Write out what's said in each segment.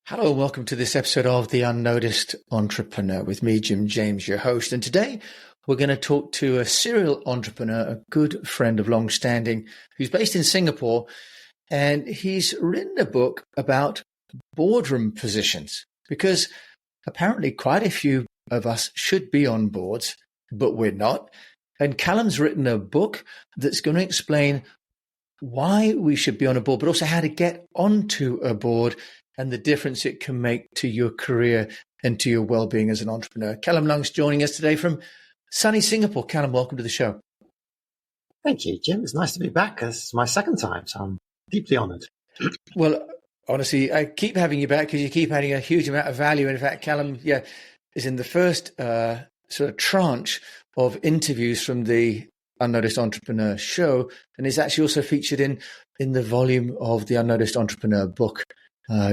Hello and welcome to this episode of The Unnoticed Entrepreneur with me, Jim James, your host. And today we're going to talk to a serial entrepreneur, a good friend of long standing, who's based in Singapore. And he's written a book about boardroom positions because apparently quite a few of us should be on boards, but we're not. And Callum's written a book that's going to explain why we should be on a board, but also how to get onto a board and the difference it can make to your career and to your well-being as an entrepreneur. Callum Lung's joining us today from sunny Singapore. Callum, welcome to the show. Thank you, Jim. It's nice to be back. This is my second time, so I'm deeply honored. Well, honestly, I keep having you back because you keep adding a huge amount of value. In fact, Callum, is in the first sort of tranche of interviews from the Unnoticed Entrepreneur show, and is actually also featured in the volume of the Unnoticed Entrepreneur book,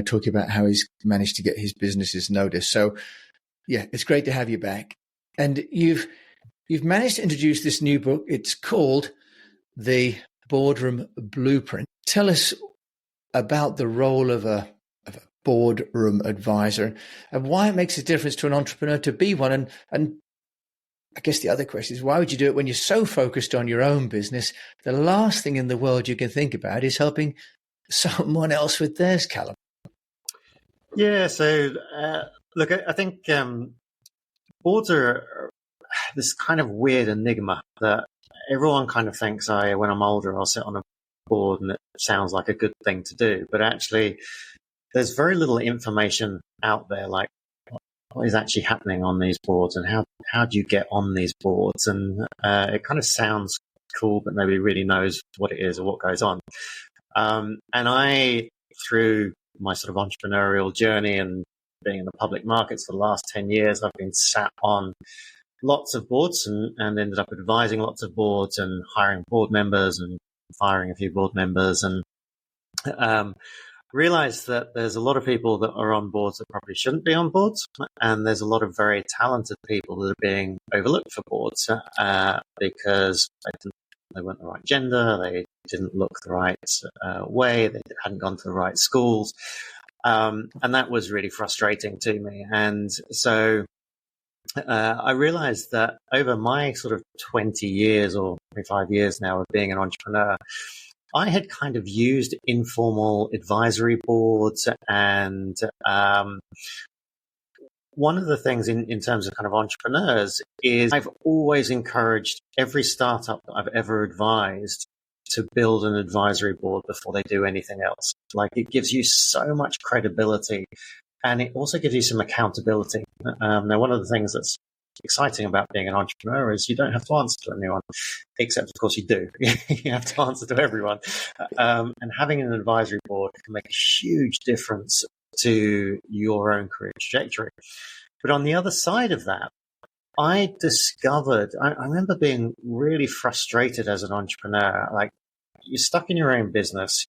talking about how he's managed to get his businesses noticed. So, yeah, it's great to have you back. And you've managed to introduce this new book. It's called The Boardroom Blueprint. Tell us about the role of a boardroom advisor and why it makes a difference to an entrepreneur to be one. And I guess the other question is, why would you do it when you're so focused on your own business? The last thing in the world you can think about is helping someone else with theirs, Callum. Yeah, so look, I think boards are this kind of weird enigma that everyone kind of thinks, when I'm older, I'll sit on a board and it sounds like a good thing to do. But actually, there's very little information out there, like what is actually happening on these boards and how do you get on these boards? And it kind of sounds cool, but nobody really knows what it is or what goes on. And I, through my sort of entrepreneurial journey and being in the public markets for the last 10 years, I've been sat on lots of boards and ended up advising lots of boards and hiring board members and firing a few board members, and realized that there's a lot of people that are on boards that probably shouldn't be on boards. And there's a lot of very talented people that are being overlooked for boards because they weren't the right gender, they didn't look the right way, they hadn't gone to the right schools. And that was really frustrating to me. And so I realized that over my sort of 20 years or 25 years now of being an entrepreneur, I had kind of used informal advisory boards. And one of the things in terms of kind of entrepreneurs is I've always encouraged every startup that I've ever advised to build an advisory board before they do anything else. Like, it gives you so much credibility and it also gives you some accountability. Now, one of the things that's exciting about being an entrepreneur is you don't have to answer to anyone, except of course you do. You have to answer to everyone. And having an advisory board can make a huge difference to your own career trajectory. But on the other side of that, I discovered, I remember being really frustrated as an entrepreneur. Like, you're stuck in your own business.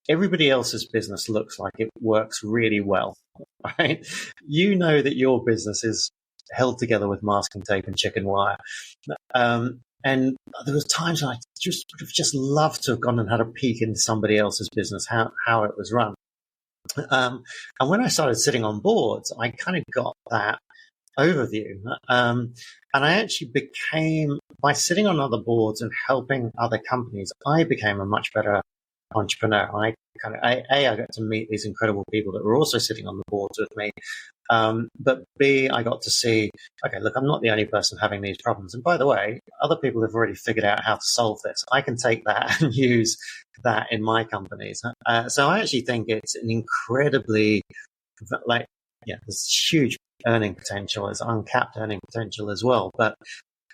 Everybody else's business looks like it works really well, right? You know that your business is held together with masking tape and chicken wire. And there was times I just would have just loved to have gone and had a peek into somebody else's business, how it was run. And when I started sitting on boards, I kind of got that overview. And I actually became, by sitting on other boards and helping other companies, I became a much better entrepreneur. I got to meet these incredible people that were also sitting on the boards with me. But B, I got to see, okay, look, I'm not the only person having these problems. And by the way, other people have already figured out how to solve this. I can take that and use that in my companies. So I actually think it's an incredibly, there's huge earning potential, there's uncapped earning potential as well. But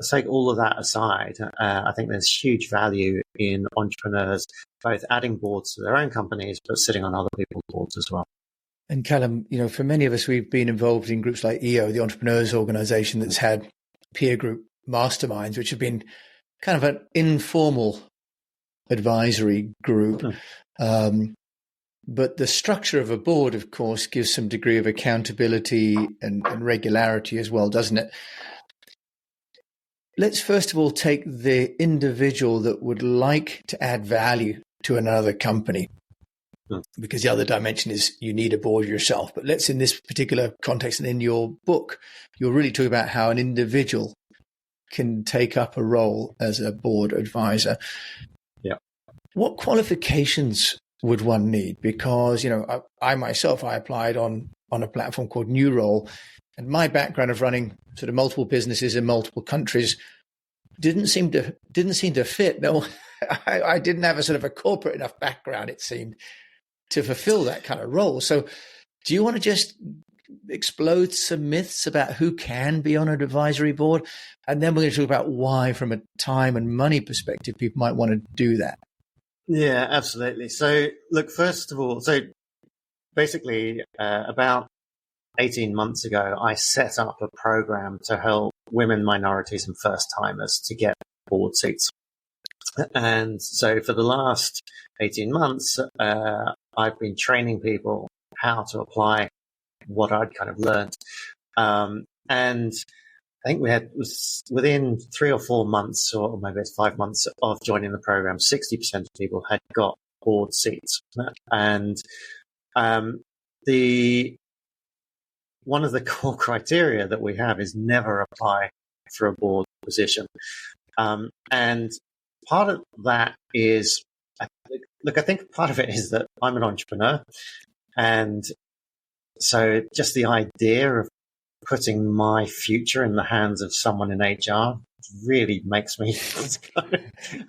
to take all of that aside, I think there's huge value in entrepreneurs both adding boards to their own companies, but sitting on other people's boards as well. And Callum, for many of us, we've been involved in groups like EO, the entrepreneurs organization, that's had peer group masterminds, which have been kind of an informal advisory group. But the structure of a board, of course, gives some degree of accountability and regularity as well, doesn't it? Let's first of all take the individual that would like to add value to another company. because the other dimension is you need a board yourself. But let's, in this particular context and in your book, you're really talking about how an individual can take up a role as a board advisor. Yeah. What qualifications would one need? Because, I myself, I applied on a platform called New Role, and my background of running sort of multiple businesses in multiple countries didn't seem to fit. No, I didn't have a sort of a corporate enough background, it seemed, to fulfill that kind of role. So do you want to just explode some myths about who can be on an advisory board? And then we're going to talk about why, from a time and money perspective, people might want to do that. Yeah, absolutely. So look, first of all, basically about 18 months ago, I set up a program to help women, minorities and first timers to get board seats. And so for the last 18 months, I've been training people how to apply what I'd kind of learned. And I think was within 3 or 4 months, or maybe it's 5 months of joining the program, 60% of people had got board seats. And one of the core criteria that we have is never apply for a board position. And part of that is, I think part of it is that I'm an entrepreneur. And so just the idea of putting my future in the hands of someone in HR really makes me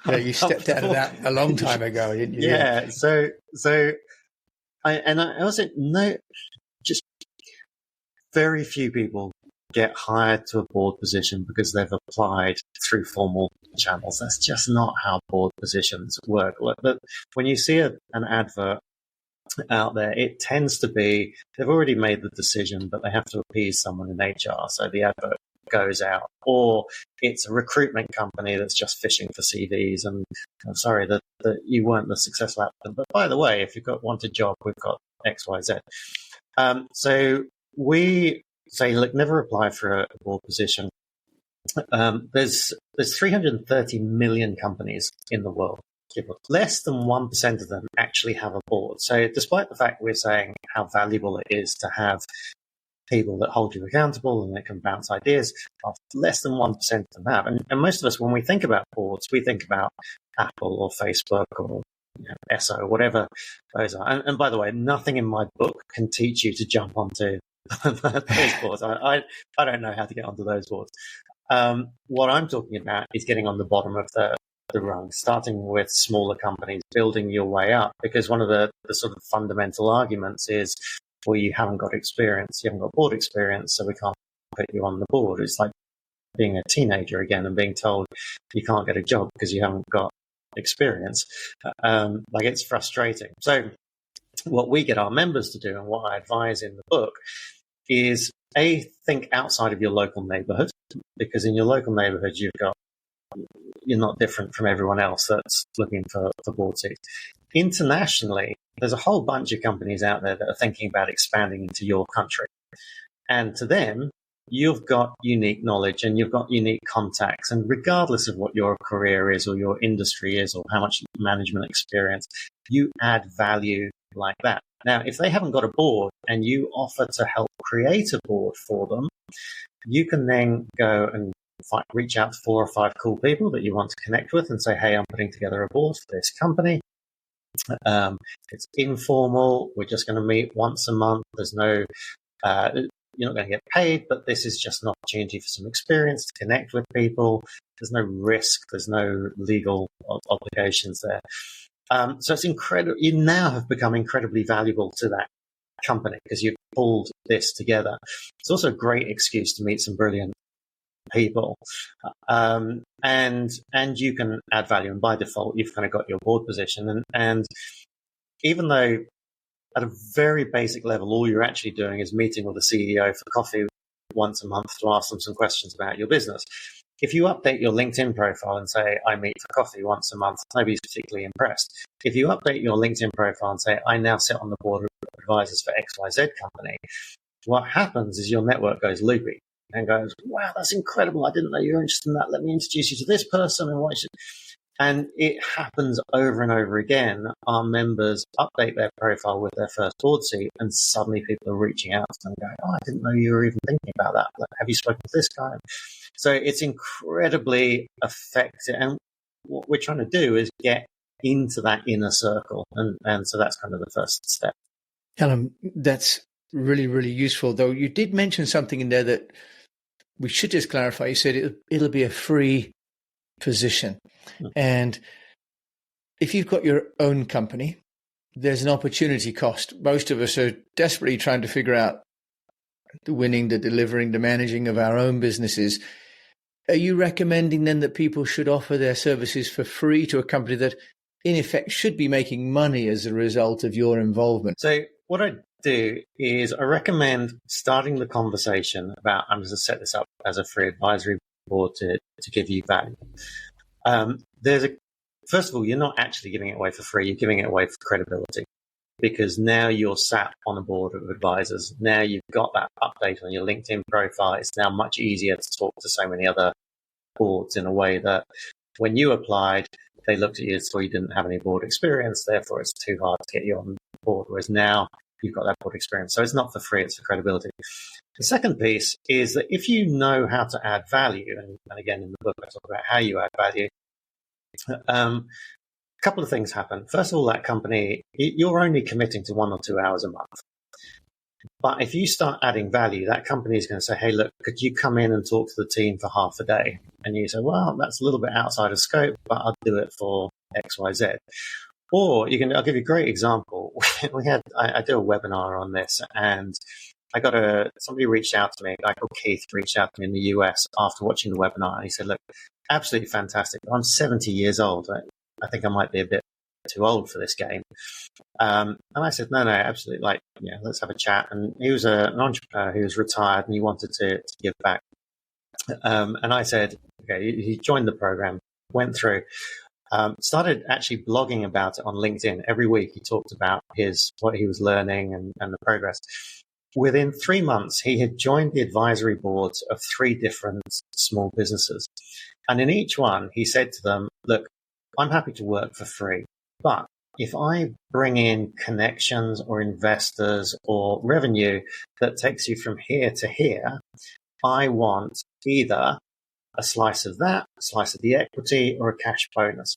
yeah, you stepped out of that a long time ago, didn't you? Yeah. So I also know just very few people get hired to a board position because they've applied through formal channels. That's just not how board positions work. But when you see an advert out there, it tends to be they've already made the decision, but they have to appease someone in HR. So the advert goes out, or it's a recruitment company that's just fishing for CVs. And I'm sorry that you weren't the successful applicant, but by the way, if you've got a job, we've got X, Y, Z. So we say, look, never apply for a board position. There's 330 million companies in the world. Less than 1% of them actually have a board. So despite the fact we're saying how valuable it is to have people that hold you accountable and that can bounce ideas, less than 1% of them have. And most of us, when we think about boards, we think about Apple or Facebook or ESSO, whatever those are. And by the way, nothing in my book can teach you to jump onto those boards. I don't know how to get onto those boards. What I'm talking about is getting on the bottom of the rung, starting with smaller companies, building your way up, because one of the sort of fundamental arguments is, well, you haven't got experience, you haven't got board experience, so we can't put you on the board. It's like being a teenager again and being told you can't get a job because you haven't got experience. It's frustrating. So what we get our members to do, and what I advise in the book, is think outside of your local neighborhood, because in your local neighborhood you're not different from everyone else that's looking for board seats. Internationally, there's a whole bunch of companies out there that are thinking about expanding into your country. And to them, you've got unique knowledge and you've got unique contacts. And regardless of what your career is or your industry is or how much management experience, you add value like that. Now, if they haven't got a board and you offer to help create a board for them, you can then go and reach out to 4 or 5 cool people that you want to connect with and say, hey, I'm putting together a board for this company. It's informal. We're just going to meet once a month. There's no, you're not going to get paid, but this is just an opportunity for some experience to connect with people. There's no risk. There's no legal obligations there. So it's incredible. You now have become incredibly valuable to that company because you've pulled this together. It's also a great excuse to meet some brilliant people, and you can add value. And by default, you've kind of got your board position. And even though at a very basic level, all you're actually doing is meeting with the CEO for coffee once a month to ask them some questions about your business. If you update your LinkedIn profile and say, I meet for coffee once a month, nobody's particularly impressed. If you update your LinkedIn profile and say, I now sit on the board of advisors for XYZ company, what happens is your network goes loopy and goes, wow, that's incredible. I didn't know you were interested in that. Let me introduce you to this person and what you should. And it happens over and over again. Our members update their profile with their first board seat, and suddenly people are reaching out to them going, "Oh, I didn't know you were even thinking about that. Like, have you spoken to this guy?" So it's incredibly effective. And what we're trying to do is get into that inner circle. And so that's kind of the first step. Callum, that's really, really useful. Though you did mention something in there that we should just clarify. You said it'll be a free position. And if you've got your own company, there's an opportunity cost. Most of us are desperately trying to figure out the winning, the delivering, the managing of our own businesses. Are you recommending then that people should offer their services for free to a company that in effect should be making money as a result of your involvement? So what I do is I recommend starting the conversation about, I'm going to set this up as a free advisory board to give you value. First of all, you're not actually giving it away for free. You're giving it away for credibility, because now you're sat on a board of advisors. Now you've got that update on your LinkedIn profile. It's now much easier to talk to so many other boards in a way that when you applied, they looked at you and saw you didn't have any board experience. Therefore, it's too hard to get you on board. Whereas now you've got that board experience. So it's not for free, it's for credibility. The second piece is that if you know how to add value, and again, in the book, I talk about how you add value, a couple of things happen. First of all, that company, you're only committing to 1 or 2 hours a month. But if you start adding value, that company is going to say, "Hey, look, could you come in and talk to the team for half a day?" And you say, "Well, that's a little bit outside of scope, but I'll do it for X, Y, Z." Or I'll give you a great example. I do a webinar on this, and somebody reached out to me, a guy called Keith reached out to me in the US after watching the webinar. And he said, "Look, absolutely fantastic. I'm 70 years old. I think I might be a bit too old for this game." And I said, no, absolutely. Let's have a chat. And he was an entrepreneur who was retired and he wanted to give back. And I said, okay, he joined the program, went through, started actually blogging about it on LinkedIn. Every week he talked about what he was learning and the progress. Within 3 months, he had joined the advisory boards of 3 different small businesses. And in each one, he said to them, "Look, I'm happy to work for free, but if I bring in connections or investors or revenue that takes you from here to here, I want either a slice of that, a slice of the equity, or a cash bonus."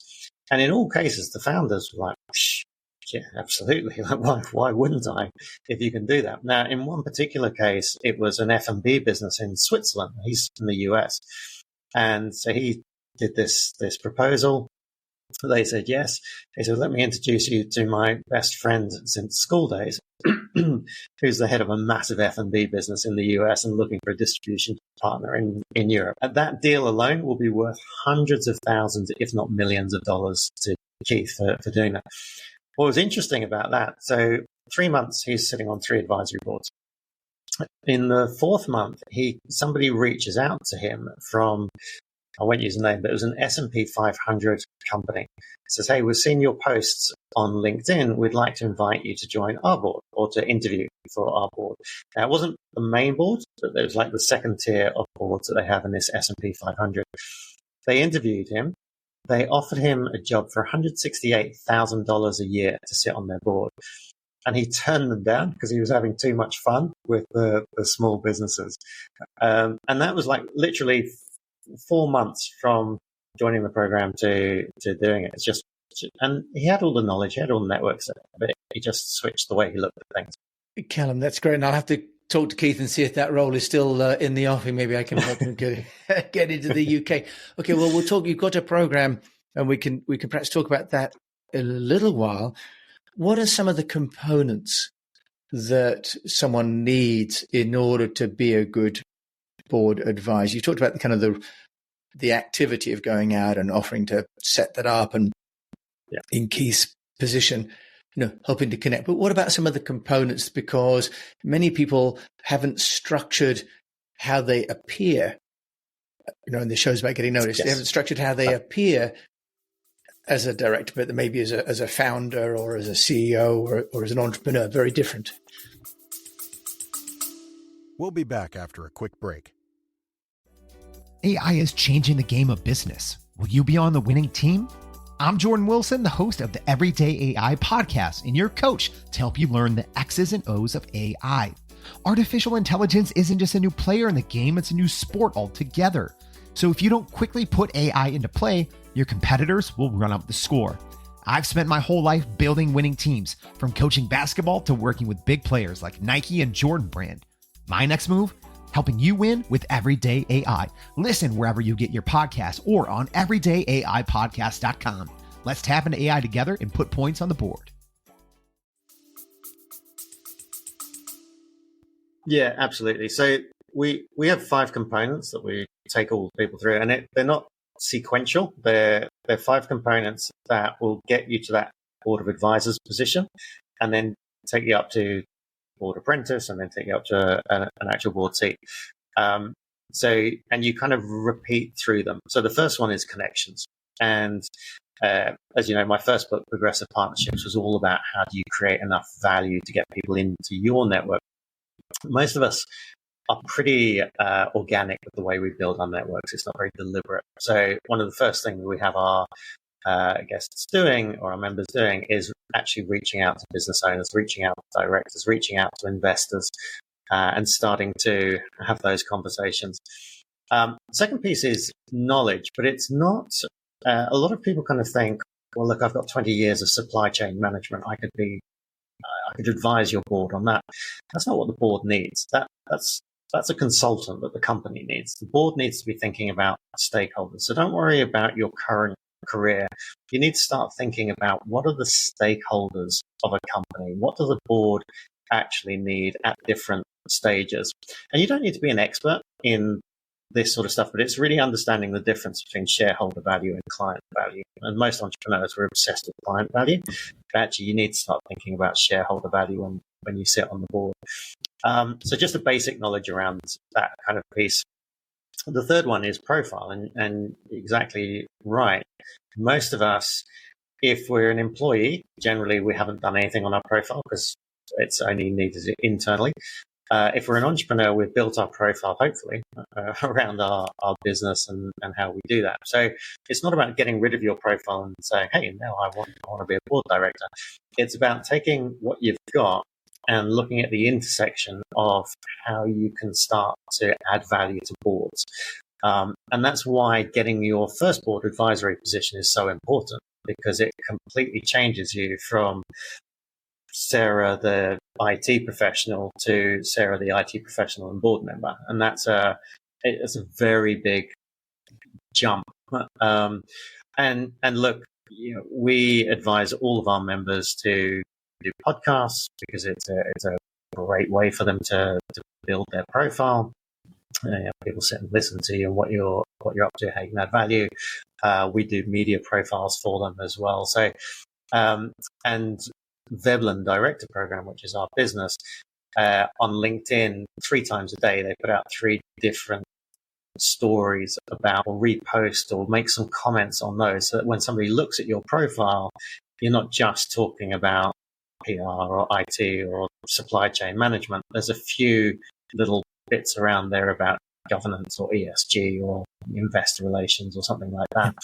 And in all cases, the founders were like, "Yeah, absolutely. Why wouldn't I, if you can do that?" Now, in one particular case, it was an F&B business in Switzerland. He's from the US. And so he did this proposal. They said yes. He said, "Let me introduce you to my best friend since school days, who's the head of a massive F&B business in the US and looking for a distribution partner in Europe." And that deal alone will be worth hundreds of thousands, if not millions of dollars to Keith for doing that. What was interesting about that, so 3 months, he's sitting on 3 advisory boards. In the 4th month, somebody reaches out to him from, I won't use the name, but it was an S&P 500 company. It says, "Hey, we've seen your posts on LinkedIn. We'd like to invite you to join our board or to interview for our board." Now, it wasn't the main board, but it was like the second tier of boards that they have in this S&P 500. They interviewed him. They offered him a job for $168,000 a year to sit on their board. And he turned them down because he was having too much fun with the small businesses. And that was like literally 4 months from joining the program to doing it. And he had all the knowledge, he had all the networks, but he just switched the way he looked at things. Callum, that's great. And I'll have to talk to Keith and see if that role is still in the offing. Maybe I can help him get into the UK. Okay, well, we'll talk. You've got a program, and we can perhaps talk about that in a little while. What are some of the components that someone needs in order to be a good board advisor? You talked about the kind of the activity of going out and offering to set that up, and in Keith's position, helping to connect. But what about some of the components? Because many people haven't structured how they appear. And the show's about getting noticed. Yes. They haven't structured how they appear as a director, but maybe as a founder or as a CEO or as an entrepreneur. Very different. We'll be back after a quick break. AI is changing the game of business. Will you be on the winning team? I'm Jordan Wilson, the host of the Everyday AI podcast, and your coach to help you learn the X's and O's of AI. Artificial intelligence isn't just a new player in the game, it's a new sport altogether. So if you don't quickly put AI into play, your competitors will run up the score. I've spent my whole life building winning teams, from coaching basketball to working with big players like Nike and Jordan Brand. My next move? Helping you win with Everyday AI. Listen wherever you get your podcasts or on everydayaipodcast.com. Let's tap into AI together and put points on the board. Yeah, absolutely. So we have 5 components that we take all people through, and they're not sequential. They're 5 components that will get you to that board of advisors position, and then take you up to board apprentice, and then take you up to an actual board seat. And you kind of repeat through them. So the first one is connections. And as you know, my first book, Progressive Partnerships, was all about how do you create enough value to get people into your network. Most of us are pretty organic with the way we build our networks. It's not very deliberate. So one of the first things we have our guests doing, or our members doing, is actually reaching out to business owners, reaching out to directors, reaching out to investors, and starting to have those conversations. Second piece is knowledge, but it's not. A lot of people kind of think, well, look, I've got 20 years of supply chain management. I could advise your board on that. That's not what the board needs. That's a consultant that the company needs. The board needs to be thinking about stakeholders. So don't worry about your current career. You need to start thinking about, what are the stakeholders of a company? What does the board actually need at different stages? And you don't need to be an expert in this sort of stuff, but it's really understanding the difference between shareholder value and client value. And most entrepreneurs are obsessed with client value. But actually, you need to start thinking about shareholder value when you sit on the board. So just a basic knowledge around that kind of piece. The third one is profile, and exactly right. Most of us, if we're an employee, generally we haven't done anything on our profile because it's only needed internally. If we're an entrepreneur, we've built our profile, hopefully, around our business and how we do that. So it's not about getting rid of your profile and saying, hey, now I want to be a board director. It's about taking what you've got and looking at the intersection of how you can start to add value to boards. And that's why getting your first board advisory position is so important, because it completely changes you from Sarah, the IT professional, to Sarah, the IT professional and board member. And it's a very big jump. And look, we advise all of our members to do podcasts because it's a great way for them to build their profile. People sit and listen to you and what you're up to, how you can add value. We do media profiles for them as well. So, and Veblen Director Program, which is our business, on LinkedIn, 3 times a day, they put out 3 different stories about, or repost or make some comments on those, so that when somebody looks at your profile, you're not just talking about PR or IT or supply chain management. There's a few little bits around there about governance or ESG or investor relations or something like that.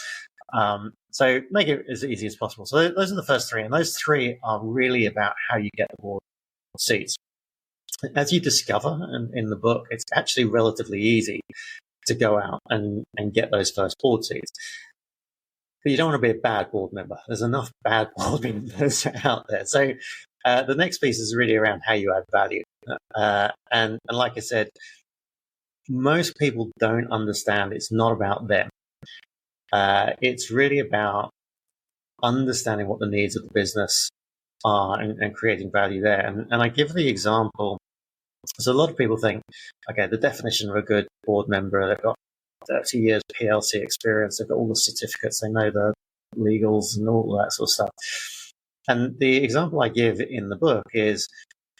So make it as easy as possible. So those are the first 3, and those 3 are really about how you get the board seats. As you discover in the book, it's actually relatively easy to go out and get those first board seats. But you don't want to be a bad board member. There's enough bad board members out there. So the next piece is really around how you add value. And like I said, most people don't understand it's not about them. It's really about understanding what the needs of the business are and creating value there. And I give the example. So a lot of people think, okay, the definition of a good board member, they've got 30 years PLC experience, they've got all the certificates, they know the legals and all that sort of stuff. And the example I give in the book is,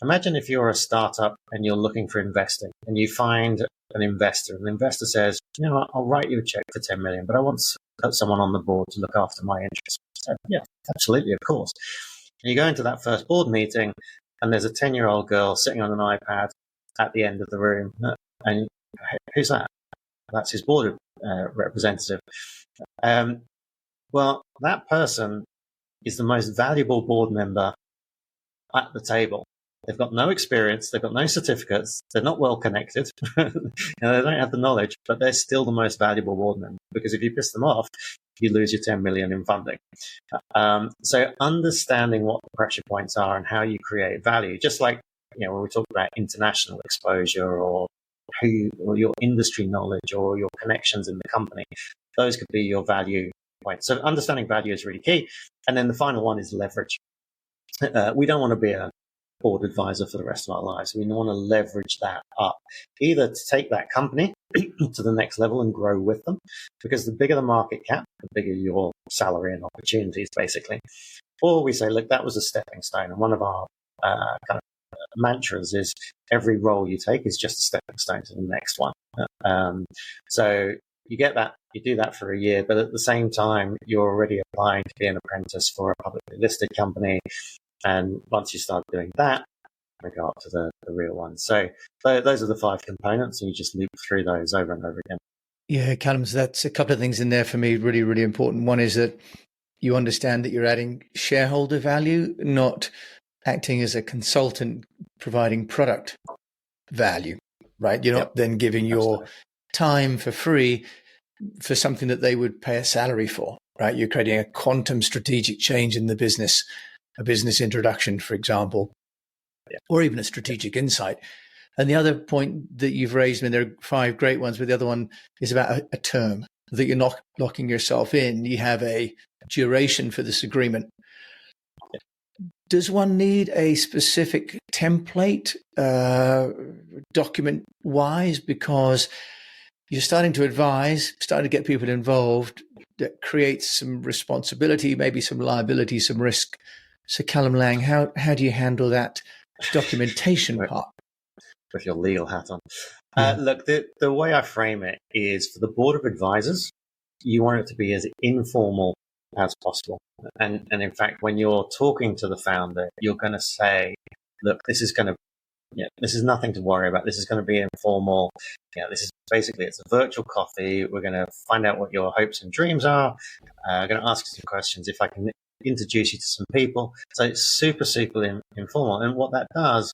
imagine if you're a startup and you're looking for investing and you find an investor, and the investor says, I'll write you a check for 10 million, but I want to put someone on the board to look after my interests. So, yeah, absolutely, of course. And you go into that first board meeting and there's a 10-year-old girl sitting on an iPad at the end of the room. And who's that? That's his board representative. Well, that person is the most valuable board member at the table. They've got no experience, they've got no certificates, they're not well connected, and they don't have the knowledge, but they're still the most valuable board member, because if you piss them off, you lose your 10 million in funding. So understanding what the pressure points are and how you create value, just like, when we talk about international exposure or or your industry knowledge or your connections in the company, those could be your value points. So understanding value is really key. And then the final one is leverage. We don't want to be a board advisor for the rest of our lives. We want to leverage that up, either to take that company to the next level and grow with them, because the bigger the market cap, the bigger your salary and opportunities, basically. Or we say, look, that was a stepping stone. And one of our kind of mantras is every role you take is just a stepping stone to the next one. So you get that, you do that for a year, but at the same time, you're already applying to be an apprentice for a publicly listed company. And once you start doing that, we go up to the real one. So those are the 5 components, and you just loop through those over and over again. Yeah, Callum, that's a couple of things in there for me, really, really important. One is that you understand that you're adding shareholder value, not acting as a consultant providing product value, right? You're not then giving your time for free for something that they would pay a salary for, right? You're creating a quantum strategic change in the business, a business introduction, for example, or even a strategic insight. And the other point that you've raised, there are 5 great ones, but the other one is about a term that you're not locking yourself in. You have a duration for this agreement. Does one need a specific template, document-wise, because you're starting to advise, starting to get people involved, that creates some responsibility, maybe some liability, some risk. So Callum Lang, how do you handle that documentation part? With your legal hat on. Look, the way I frame it is, for the board of advisors, you want it to be as informal as possible. And in fact, when you're talking to the founder, you're going to say, look, this is nothing to worry about. This is going to be informal. This is basically, it's a virtual coffee. We're going to find out what your hopes and dreams are. I'm going to ask you some questions. If I can introduce you to some people. So it's super, super informal. And what that does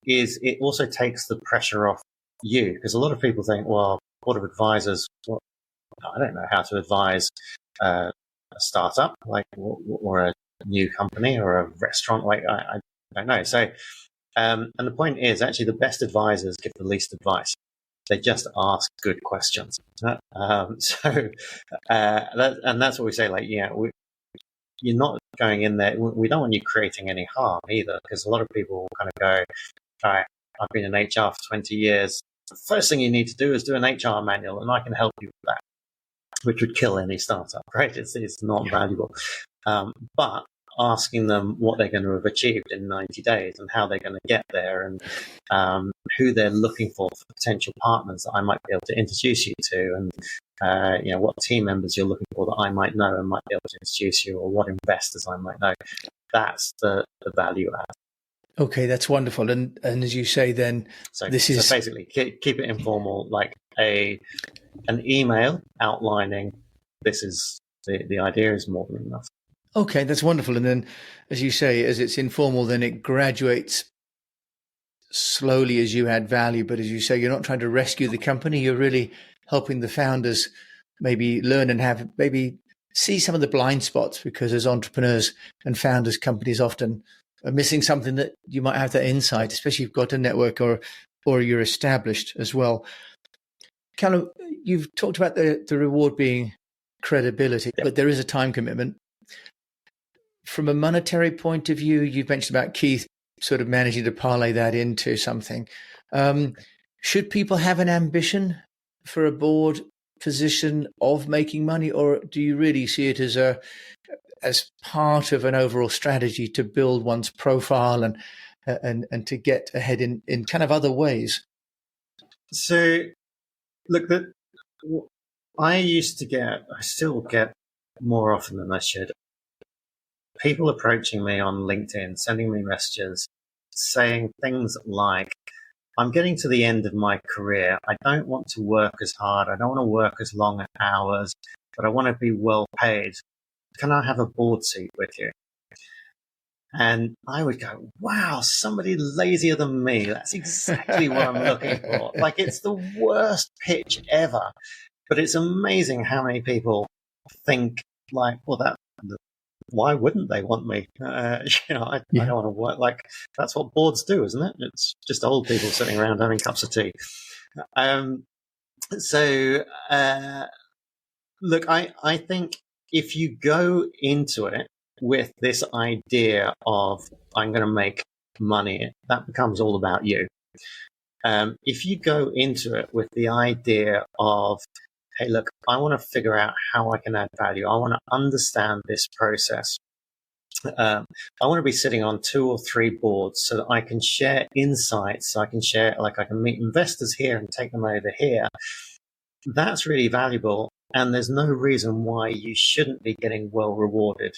is it also takes the pressure off you, because a lot of people think, well, board of advisors, I don't know how to advise a startup, or a new company or a restaurant. I don't know. So, and the point is, actually, the best advisors give the least advice. They just ask good questions. And that's what we say. You're not going in there. We don't want you creating any harm either, because a lot of people will kind of go, all right, I've been in HR for 20 years. The first thing you need to do is do an HR manual, and I can help you with that, which would kill any startup, right? It's not valuable. But asking them what they're going to have achieved in 90 days and how they're going to get there, and who they're looking for potential partners that I might be able to introduce you to, and what team members you're looking for that I might know and might be able to introduce you, or what investors I might know. That's the value add. Okay, that's wonderful. And as you say, then so basically keep it informal, like an email outlining this is the idea is more than enough. Okay, that's wonderful. And then, as you say, as it's informal, then it graduates slowly as you add value. But as you say, you're not trying to rescue the company. You're really helping the founders maybe learn and maybe see some of the blind spots, because as entrepreneurs and founders, companies often are missing something that you might have that insight, especially if you've got a network or you're established as well. Callum, you've talked about the reward being credibility, but there is a time commitment. From a monetary point of view, you've mentioned about Keith sort of managing to parlay that into something. Should people have an ambition for a board position of making money, or do you really see it as part of an overall strategy to build one's profile and to get ahead in kind of other ways? So, look, I still get more often than I should, people approaching me on LinkedIn, sending me messages, saying things like, I'm getting to the end of my career. I don't want to work as hard. I don't want to work as long hours. but I want to be well paid. Can I have a board seat with you? And I would go, wow, somebody lazier than me. That's exactly what I'm looking for. Like, it's the worst pitch ever, but it's amazing how many people think like, well, why wouldn't they want me? I don't want to work. Like, that's what boards do, isn't it? It's just old people sitting around having cups of tea. Look, I think if you go into it with this idea of I'm going to make money, that becomes all about you. If you go into it with the idea of, hey, look, I want to figure out how I can add value. I want to understand this process. I want to be sitting on 2 or 3 boards so that I can share insights. I can share, like, I can meet investors here and take them over here. That's really valuable. And there's no reason why you shouldn't be getting well rewarded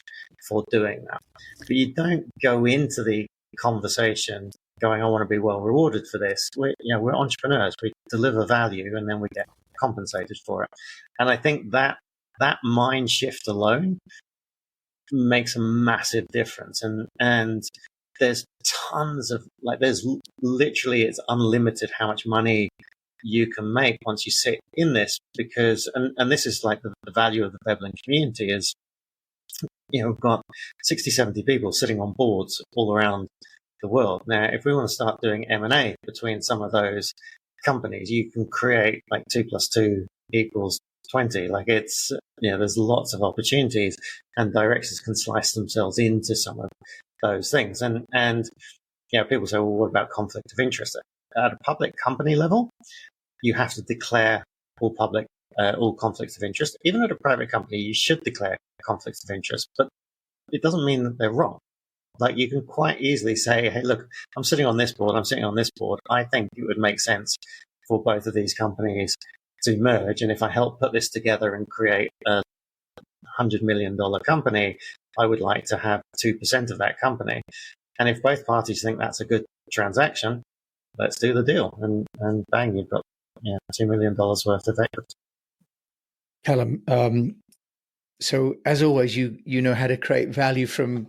for doing that. But you don't go into the conversation going, I want to be well rewarded for this. We're entrepreneurs. We deliver value and then we get compensated for it. And I think that mind shift alone makes a massive difference. And there's tons of, like, there's literally, it's unlimited how much money you can make once you sit in this, because, and this is like the value of the Veblen community is, we've got 60, 70 people sitting on boards all around the world. Now, if we want to start doing M&A between some of those companies, you can create like 2 + 2 = 20. Like, it's, there's lots of opportunities, and directors can slice themselves into some of those things. And people say, well, what about conflict of interest? At a public company level, you have to declare all conflicts of interest. Even at a private company, you should declare conflicts of interest, but it doesn't mean that they're wrong. Like, you can quite easily say, hey, look, I'm sitting on this board, I'm sitting on this board. I think it would make sense for both of these companies to merge. And if I help put this together and create a $100 million company, I would like to have 2% of that company. And if both parties think that's a good transaction, let's do the deal. And bang, you've got $2 million worth of equity. Callum, so as always, you know how to create value from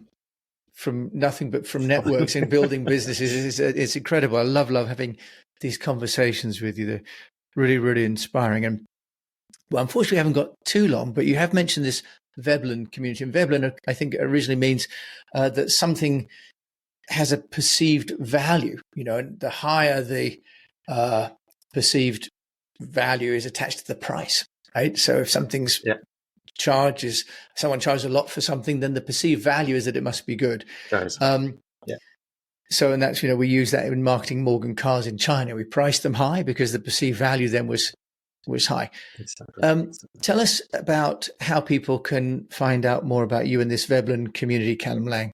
nothing but from networks and building businesses. It's incredible. I love having these conversations with you. They're really, really inspiring. And well, unfortunately, we haven't got too long, but you have mentioned this Veblen community. And Veblen, I think, originally means that something has a perceived value, and the higher the perceived value is attached to the price, right? So if something's someone charges a lot for something, then the perceived value is that it must be good. So, and that's, we use that in marketing Morgan cars in China. We priced them high because the perceived value then was high. Exactly. Tell us about how people can find out more about you in this Veblen community, Callum Lang.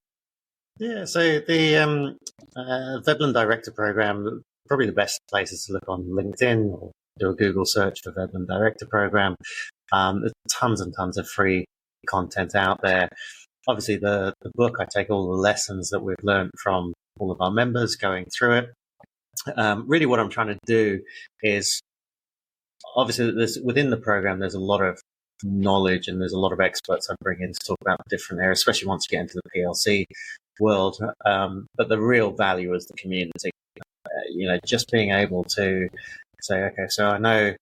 Yeah, so the Veblen Director Program, probably the best place is to look on LinkedIn or do a Google search for Veblen Director Program. There's tons and tons of free content out there. Obviously, the book, I take all the lessons that we've learned from all of our members going through it. Really what I'm trying to do is, obviously, within the program, there's a lot of knowledge and there's a lot of experts I bring in to talk about different areas, especially once you get into the PLC world. But the real value is the community. Just being able to say, okay, so I know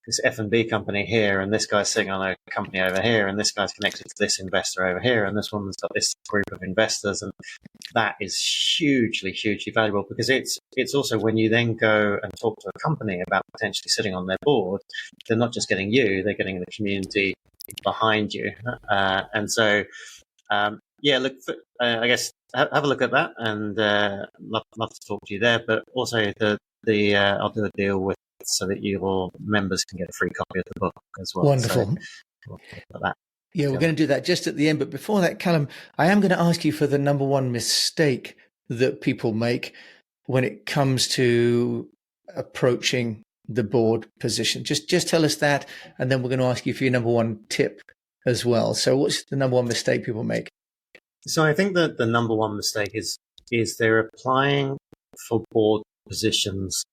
this F&B company here, and this guy's sitting on a company over here, and this guy's connected to this investor over here, and this woman's got this group of investors, and that is hugely, hugely valuable, because it's also when you then go and talk to a company about potentially sitting on their board, they're not just getting you, they're getting the community behind you. And so, look, I guess have a look at that, and love to talk to you there. But also I'll do a deal with, so that your members can get a free copy of the book as well. Wonderful. So we'll that. Yeah, we're going to do that just at the end. But before that, Callum, I am going to ask you for the number one mistake that people make when it comes to approaching the board position. Just tell us that, and then we're going to ask you for your number one tip as well. So what's the number one mistake people make? So I think that the number one mistake is they're applying for board positions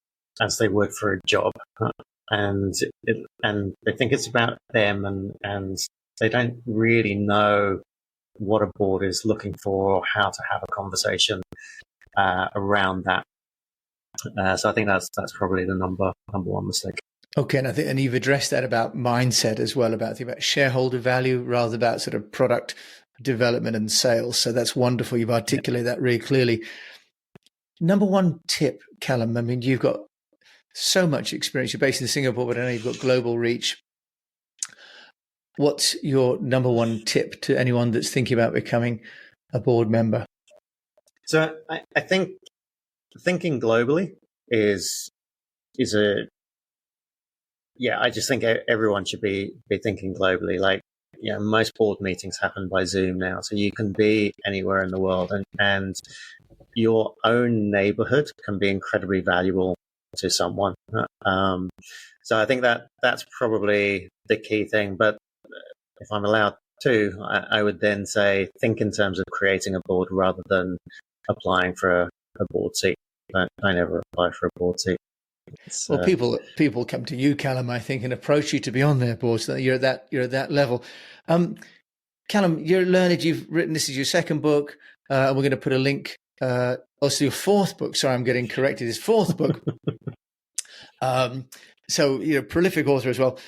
as they would for a job. and they think it's about them, and they don't really know what a board is looking for or how to have a conversation around that. So I think that's probably the number one mistake. Okay, and you've addressed that about mindset as well, about shareholder value rather than about sort of product development and sales. So that's wonderful. You've articulated that really clearly. Number one tip, Callum. I mean, you've got so much experience. You're based in Singapore, but I know you've got global reach. What's your number one tip to anyone that's thinking about becoming a board member? So I think thinking globally is I just think everyone should be thinking globally. Like, most board meetings happen by Zoom now, so you can be anywhere in the world, and your own neighborhood can be incredibly valuable to someone. So I think that's probably the key thing. But if I'm allowed to, I would then say think in terms of creating a board rather than applying for a board seat. I never apply for a board seat. Well, people come to you, Callum, I think, and approach you to be on their board. So you're at that level. Callum, you're learned. You've written, this is your second book. We're going to put a link. Also, your fourth book. Sorry, I'm getting corrected. His fourth book. So you're a prolific author as well.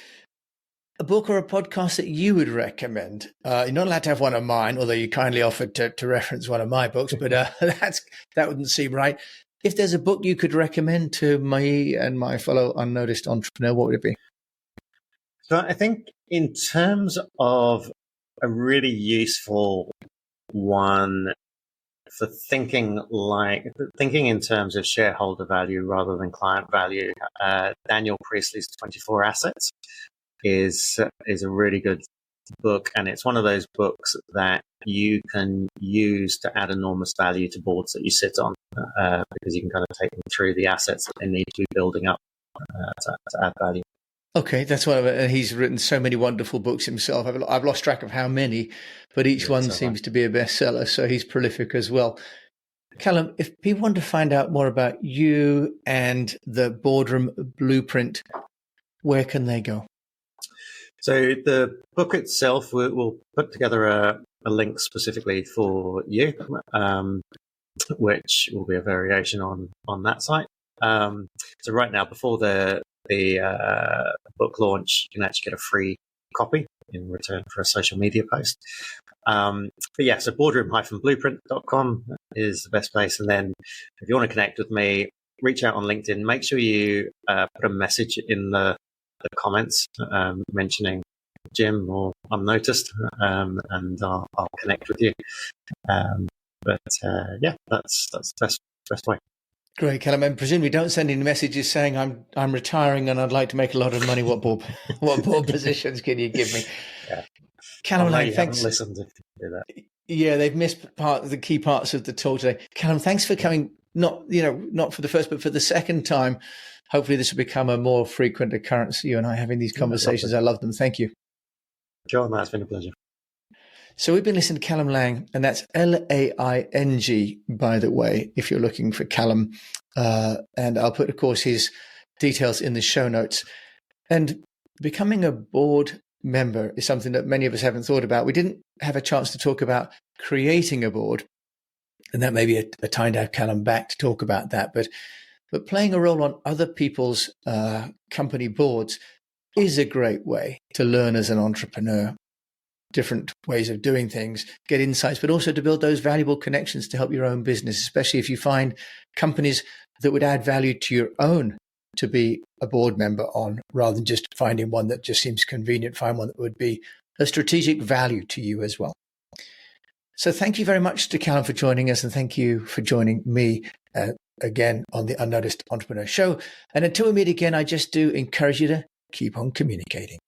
A book or a podcast that you would recommend? You're not allowed to have one of mine, although you kindly offered to reference one of my books, but that wouldn't seem right. If there's a book you could recommend to me and my fellow unnoticed entrepreneur, what would it be? So I think in terms of a really useful one for thinking in terms of shareholder value rather than client value, Daniel Priestley's 24 Assets is a really good book, and it's one of those books that you can use to add enormous value to boards that you sit on, because you can kind of take them through the assets that they need to be building up to add value. Okay, that's what he's written so many wonderful books himself. I've lost track of how many, but each one seems to be a bestseller, so he's prolific as well. Callum, if people want to find out more about you and the Boardroom Blueprint, where can they go? So the book itself, we'll put together a link specifically for you, which will be a variation on that site. So right now, before the book launch, you can actually get a free copy in return for a social media post. But yeah, so boardroom-blueprint.com is the best place. And then if you want to connect with me, reach out on LinkedIn. Make sure you put a message in the comments mentioning Jim or Unnoticed, and I'll connect with you. But that's the best way. Great, Callum. And presumably don't send in messages saying I'm retiring and I'd like to make a lot of money. What board positions can you give me? Yeah. Callum, thanks. Thanks. Listened if you do that. Yeah, they've missed the key parts of the talk today. Callum, thanks for coming. Not for the first, but for the second time. Hopefully, this will become a more frequent occurrence. You and I having these conversations. I love them. Thank you. John, that's been a pleasure. So we've been listening to Callum Lang, and that's Laing, by the way, if you're looking for Callum. And I'll put, of course, his details in the show notes. And becoming a board member is something that many of us haven't thought about. We didn't have a chance to talk about creating a board, and that may be a time to have Callum back to talk about that. But playing a role on other people's company boards is a great way to learn as an entrepreneur, different ways of doing things, get insights, but also to build those valuable connections to help your own business, especially if you find companies that would add value to your own to be a board member on, rather than just finding one that just seems convenient, find one that would be a strategic value to you as well. So thank you very much to Callum for joining us, and thank you for joining me again on the Unnoticed Entrepreneur Show. And until we meet again, I just do encourage you to keep on communicating.